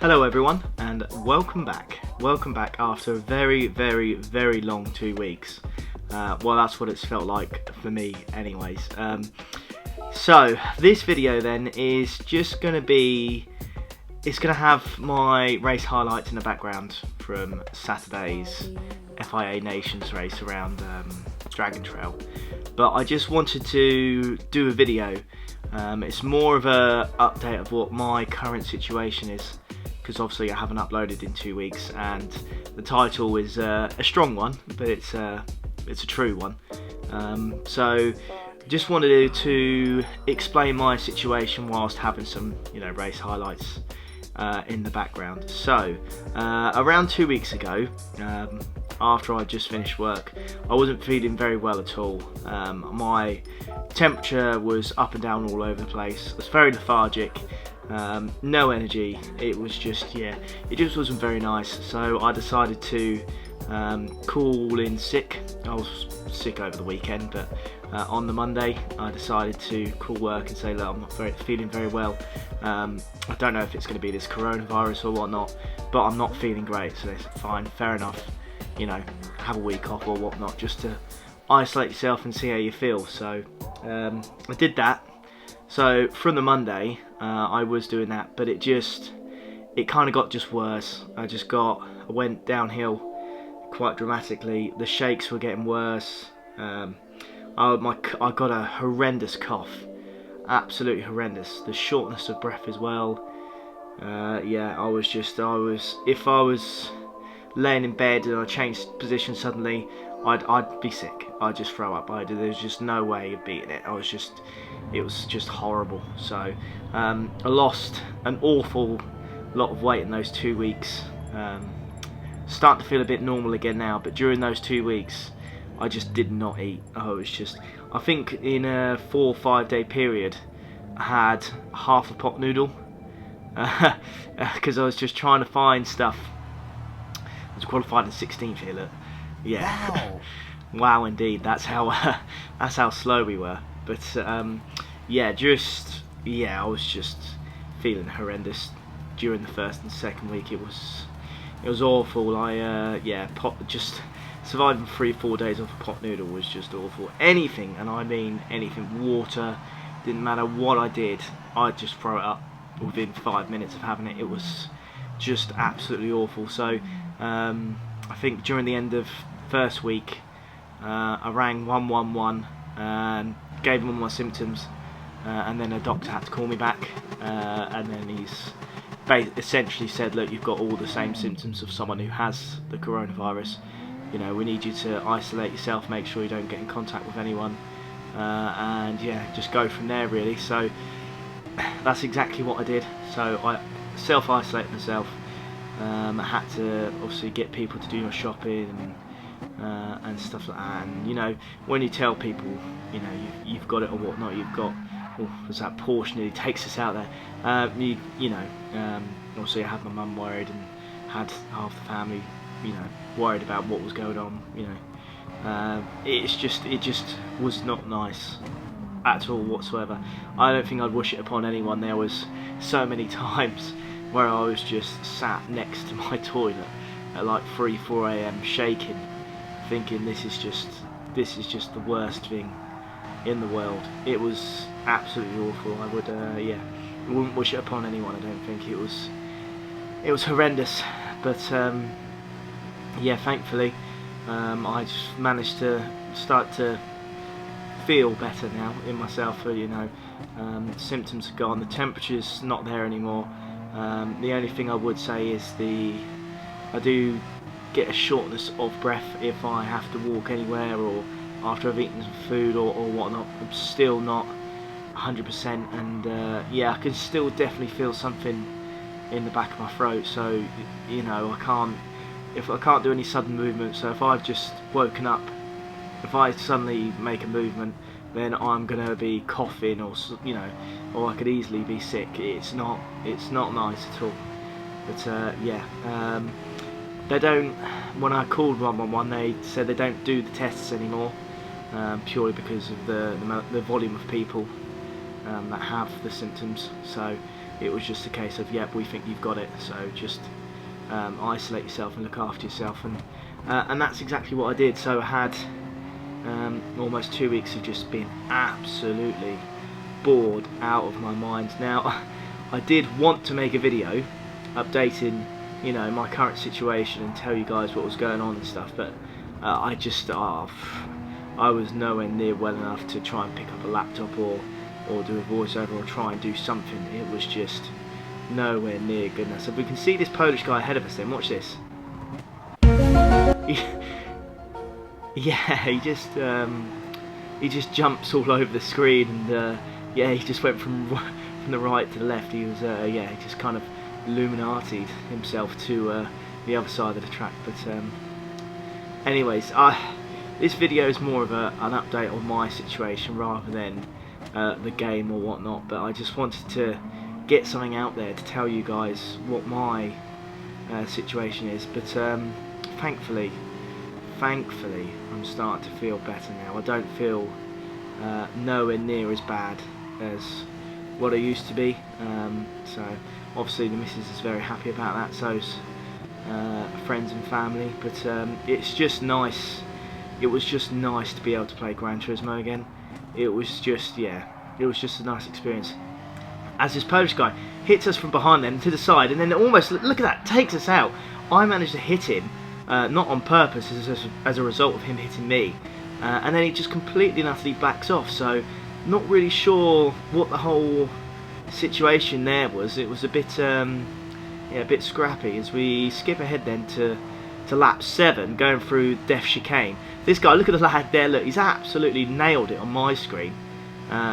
Hello everyone, and welcome back. Welcome back after a very long 2 weeks. Well, that's what it's felt like for me anyways. So this video then is just going to be, it's going to have my race highlights in the background from Saturday's FIA Nations race around Dragon Trail. But I just wanted to do a video. It's more of a update of what my current situation is, because obviously I haven't uploaded in 2 weeks, and the title is a strong one, but it's a true one. So just wanted to explain my situation whilst having some, race highlights in the background. So around 2 weeks ago, after I just finished work, I wasn't feeling very well at all. My temperature was up and down all over the place. I was very lethargic. No energy. It was just, it just wasn't very nice. So I decided to call in sick. I was sick over the weekend, but on the Monday I decided to call work and say, look, I'm not feeling very well. I don't know if it's going to be this coronavirus or whatnot, but I'm not feeling great. So they said, fine, fair enough, have a week off or whatnot, just to isolate yourself and see how you feel. So I did that. So from the Monday, I was doing that, but it kind of got just worse. I went downhill quite dramatically. The shakes were getting worse. I got a horrendous cough, absolutely horrendous. The shortness of breath as well. If I was laying in bed and I changed position suddenly, I'd be sick. I'd just throw up. There's just no way of beating it. It was just horrible. So I lost an awful lot of weight in those 2 weeks. Starting to feel a bit normal again now, but during those 2 weeks I just did not eat. I think in a 4 or 5 day period I had half a pot noodle, because I was just trying to find stuff. I was qualified in 16th here, look. Yeah. Wow. Wow, indeed. That's how slow we were. But I was just feeling horrendous during the first and second week. It was awful. Just surviving 3-4 days off a pot noodle was just awful. Anything, and I mean anything, water, didn't matter what I did, I'd just throw it up within 5 minutes of having it. It was just absolutely awful. So I think during the end of first week, I rang 111 and gave them all my symptoms, and then a doctor had to call me back, and then he's essentially said, look, you've got all the same symptoms of someone who has the coronavirus. We need you to isolate yourself, make sure you don't get in contact with anyone, and just go from there really. So that's exactly what I did. So I self-isolated myself. I had to obviously get people to do your shopping and stuff like that. And when you tell people you've got it or whatnot, you've got, there's that portion that takes us out there. Also I had my mum worried, and had half the family worried about what was going on. It just was not nice at all whatsoever. I don't think I'd wish it upon anyone. There was so many times where I was just sat next to my toilet at like 3-4 AM shaking, thinking this is just the worst thing in the world. It was absolutely awful. I wouldn't wish it upon anyone. I don't think. It was horrendous. But thankfully I just managed to start to feel better now in myself. Symptoms are gone, the temperature's not there anymore. The only thing I would say is I do get a shortness of breath if I have to walk anywhere, or after I've eaten some food or whatnot. I'm still not 100%, and I can still definitely feel something in the back of my throat. So I can't do any sudden movement. So if I've just woken up, if I suddenly make a movement, then I'm gonna be coughing, or I could easily be sick. It's not nice at all. But they don't. When I called 111, they said they don't do the tests anymore, purely because of the volume of people that have the symptoms. So it was just a case of, yep, we think you've got it, so just isolate yourself and look after yourself, and that's exactly what I did. So I had almost 2 weeks of just being absolutely bored out of my mind. Now, I did want to make a video updating, you know, my current situation and tell you guys what was going on and stuff, but I just I was nowhere near well enough to try and pick up a laptop or do a voiceover or try and do something. It was just nowhere near good enough. So if we can see this Polish guy ahead of us, then watch this. Yeah, he just jumps all over the screen, and yeah, he just went from the right to the left. He was yeah, he just kind of Illuminati'd himself to the other side of the track. But anyways, this video is more of an update on my situation rather than the game or whatnot. But I just wanted to get something out there to tell you guys what my situation is. But thankfully I'm starting to feel better now. I don't feel nowhere near as bad as what I used to be. So obviously the missus is very happy about that, so's friends and family. But it's just nice. It was just nice to be able to play Gran Turismo again. It was just, yeah, it was just a nice experience. As this Polish guy hits us from behind then to the side, and then almost, look at that, takes us out. I managed to hit him, not on purpose, as a result of him hitting me, and then he just completely and utterly backs off. So not really sure what the whole situation there was. It was a bit yeah, a bit scrappy. As we skip ahead then to lap 7, going through Death Chicane. This guy, look at the lad there, look, he's absolutely nailed it on my screen.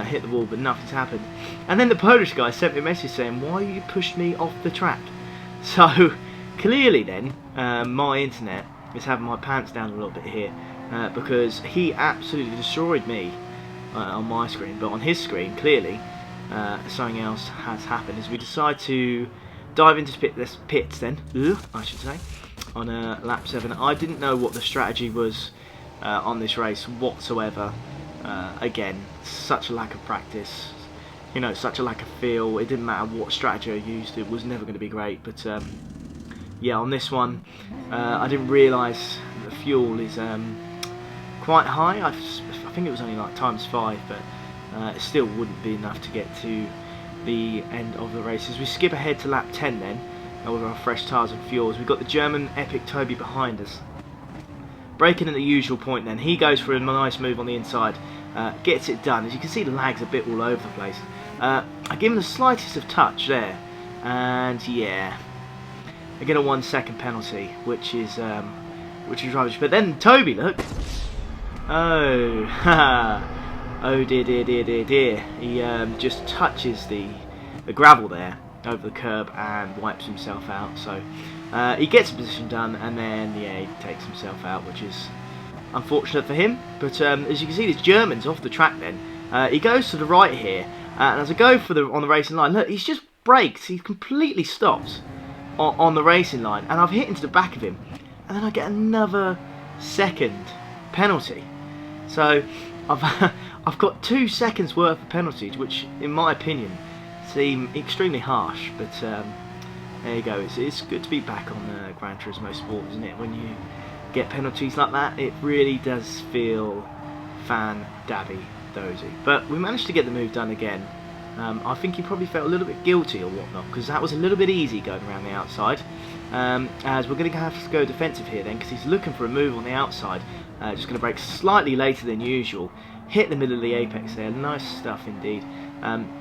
Hit the wall, but nothing's happened. And then the Polish guy sent me a message saying, why you pushed me off the track? So clearly then, my internet is having my pants down a little bit here, because he absolutely destroyed me on my screen. But on his screen, clearly, something else has happened. As we decide to dive into pits then, I should say, on lap 7. I didn't know what the strategy was on this race whatsoever. Again, such a lack of practice, you know, such a lack of feel. It didn't matter what strategy I used, it was never going to be great. But yeah, on this one, I didn't realise the fuel is quite high. I think it was only like ×5, but it still wouldn't be enough to get to the end of the race. As we skip ahead to lap 10 then, with our fresh tyres and fuels, we've got the German Epic Toby behind us. Braking at the usual point then, he goes for a nice move on the inside, gets it done. As you can see, the lag's a bit all over the place. I give him the slightest of touch there, and yeah, I get a 1 second penalty, which is rubbish. But then Toby, look, oh, oh dear, dear, dear, dear, dear. He just touches the gravel there over the curb and wipes himself out. So he gets a position done, and then yeah, he takes himself out, which is unfortunate for him. But as you can see, this German's off the track then. He goes to the right here, and as I go on the racing line, look, he's just brakes. He completely stops on the racing line, and I've hit into the back of him, and then I get another second penalty. So I've got 2 seconds worth of penalties, which in my opinion seem extremely harsh. But there you go. It's good to be back on Gran Turismo Sport, isn't it? When you get penalties like that, it really does feel fan-dabby dozy. But we managed to get the move done again. I think he probably felt a little bit guilty or whatnot, because that was a little bit easy going around the outside. As we're going to have to go defensive here then, because he's looking for a move on the outside. Just going to brake slightly later than usual. Hit the middle of the apex there. Nice stuff indeed.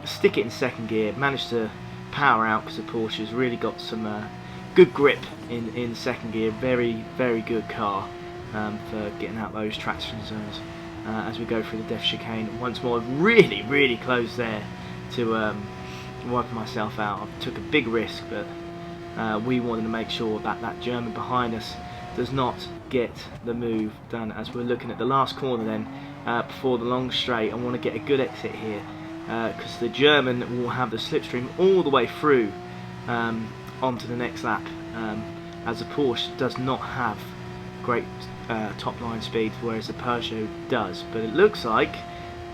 Stick it in second gear. Managed to power out because the Porsche's really got some good grip in second gear. Very, very good car for getting out those traction zones. As we go through the Death Chicane once more, really, really close there to wipe myself out. I took a big risk, but we wanted to make sure that that German behind us does not get the move done. As we're looking at the last corner then, before the long straight, I want to get a good exit here, because the German will have the slipstream all the way through onto the next lap, as the Porsche does not have great top line speed, whereas the Peugeot does. But it looks like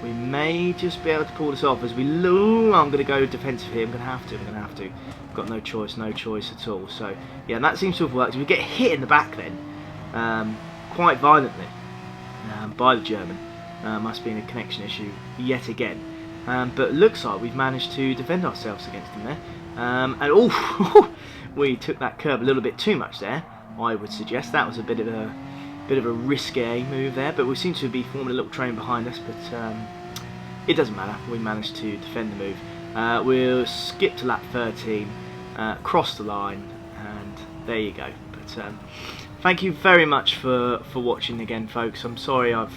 We may just be able to pull this off as we I'm going to go defensive here. I'm going to have to. Got no choice at all. So, yeah, and that seems to have worked. We get hit in the back then, quite violently, by the German. Must be a connection issue yet again. But looks like we've managed to defend ourselves against them there. And oh, we took that curve a little bit too much there. I would suggest that was a bit of a risque move there, but we seem to be forming a little train behind us. But it doesn't matter. We managed to defend the move. We'll skip to lap 13, cross the line, and there you go. But thank you very much for watching again, folks. I'm sorry I've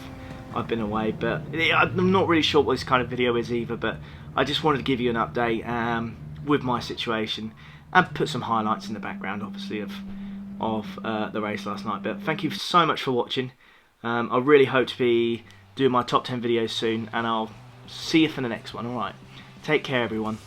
been away, but I'm not really sure what this kind of video is either, but I just wanted to give you an update with my situation and put some highlights in the background, obviously, of the race last night. But thank you so much for watching. I really hope to be doing my top 10 videos soon, and I'll see you for the next one. Alright, take care everyone.